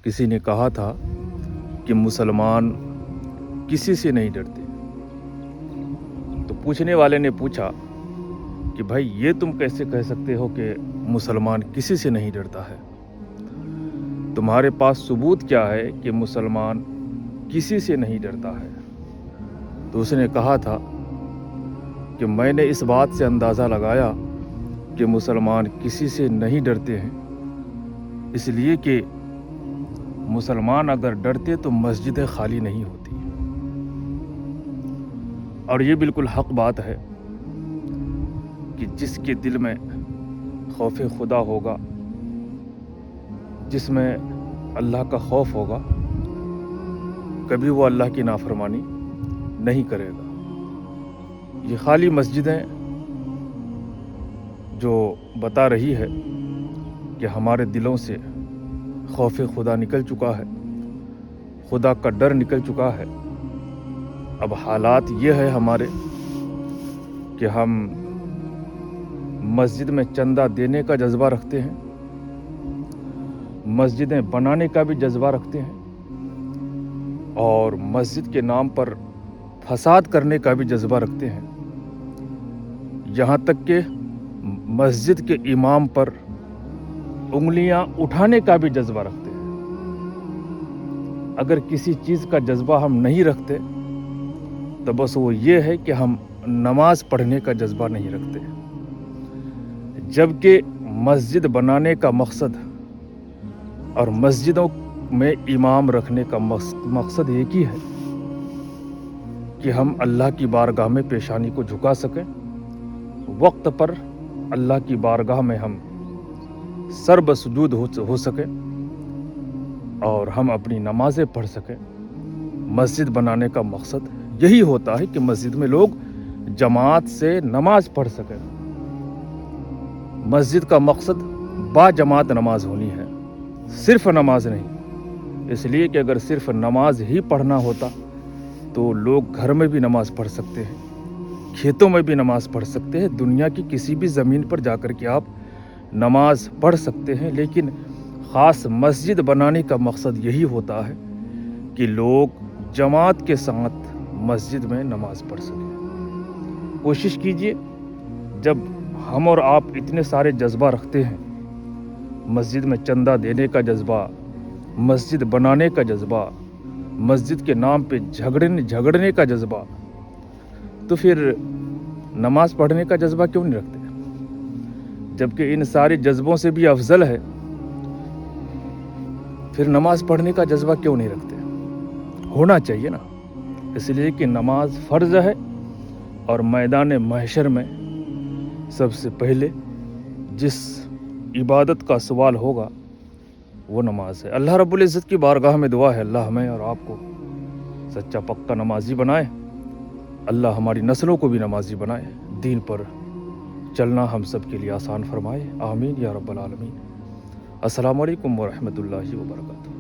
کسی نے کہا تھا کہ مسلمان کسی سے نہیں ڈرتے، تو پوچھنے والے نے پوچھا کہ بھائی یہ تم کیسے کہہ سکتے ہو کہ مسلمان کسی سے نہیں ڈرتا ہے؟ تمہارے پاس ثبوت کیا ہے کہ مسلمان کسی سے نہیں ڈرتا ہے؟ تو اس نے کہا تھا کہ میں نے اس بات سے اندازہ لگایا کہ مسلمان کسی سے نہیں ڈرتے ہیں، اس لیے کہ مسلمان اگر ڈرتے تو مسجدیں خالی نہیں ہوتی۔ اور یہ بالکل حق بات ہے کہ جس کے دل میں خوف خدا ہوگا، جس میں اللہ کا خوف ہوگا، کبھی وہ اللہ کی نافرمانی نہیں کرے گا۔ یہ خالی مسجدیں جو بتا رہی ہے کہ ہمارے دلوں سے خوف خدا نکل چکا ہے، خدا کا ڈر نکل چکا ہے۔ اب حالات یہ ہے ہمارے کہ ہم مسجد میں چندہ دینے کا جذبہ رکھتے ہیں، مسجدیں بنانے کا بھی جذبہ رکھتے ہیں، اور مسجد کے نام پر فساد کرنے کا بھی جذبہ رکھتے ہیں، یہاں تک کہ مسجد کے امام پر انگلیاں اٹھانے کا بھی جذبہ رکھتے ہیں۔ اگر کسی چیز کا جذبہ ہم نہیں رکھتے تو بس وہ یہ ہے کہ ہم نماز پڑھنے کا جذبہ نہیں رکھتے، جبکہ مسجد بنانے کا مقصد اور مسجدوں میں امام رکھنے کا مقصد ایک ہی ہے کہ ہم اللہ کی بارگاہ میں پیشانی کو جھکا سکیں، وقت پر اللہ کی بارگاہ میں ہم سر بسجود ہو سکیں اور ہم اپنی نمازیں پڑھ سکیں۔ مسجد بنانے کا مقصد یہی ہوتا ہے کہ مسجد میں لوگ جماعت سے نماز پڑھ سکیں۔ مسجد کا مقصد با جماعت نماز ہونی ہے، صرف نماز نہیں، اس لیے کہ اگر صرف نماز ہی پڑھنا ہوتا تو لوگ گھر میں بھی نماز پڑھ سکتے ہیں، کھیتوں میں بھی نماز پڑھ سکتے ہیں، دنیا کی کسی بھی زمین پر جا کر کے آپ نماز پڑھ سکتے ہیں، لیکن خاص مسجد بنانے کا مقصد یہی ہوتا ہے کہ لوگ جماعت کے ساتھ مسجد میں نماز پڑھ سکیں۔ کوشش کیجئے، جب ہم اور آپ اتنے سارے جذبہ رکھتے ہیں، مسجد میں چندہ دینے کا جذبہ، مسجد بنانے کا جذبہ، مسجد کے نام پہ جھگڑنے کا جذبہ، تو پھر نماز پڑھنے کا جذبہ کیوں نہیں رکھتے؟ جبکہ ان سارے جذبوں سے بھی افضل ہے، پھر نماز پڑھنے کا جذبہ کیوں نہیں رکھتے؟ ہونا چاہیے نا، اس لیے کہ نماز فرض ہے، اور میدان محشر میں سب سے پہلے جس عبادت کا سوال ہوگا وہ نماز ہے۔ اللہ رب العزت کی بارگاہ میں دعا ہے، اللہ ہمیں اور آپ کو سچا پکا نمازی بنائے، اللہ ہماری نسلوں کو بھی نمازی بنائے، دین پر چلنا ہم سب کے لیے آسان فرمائے، آمین یا رب العالمین۔ السلام علیکم ورحمۃ اللہ وبرکاتہ۔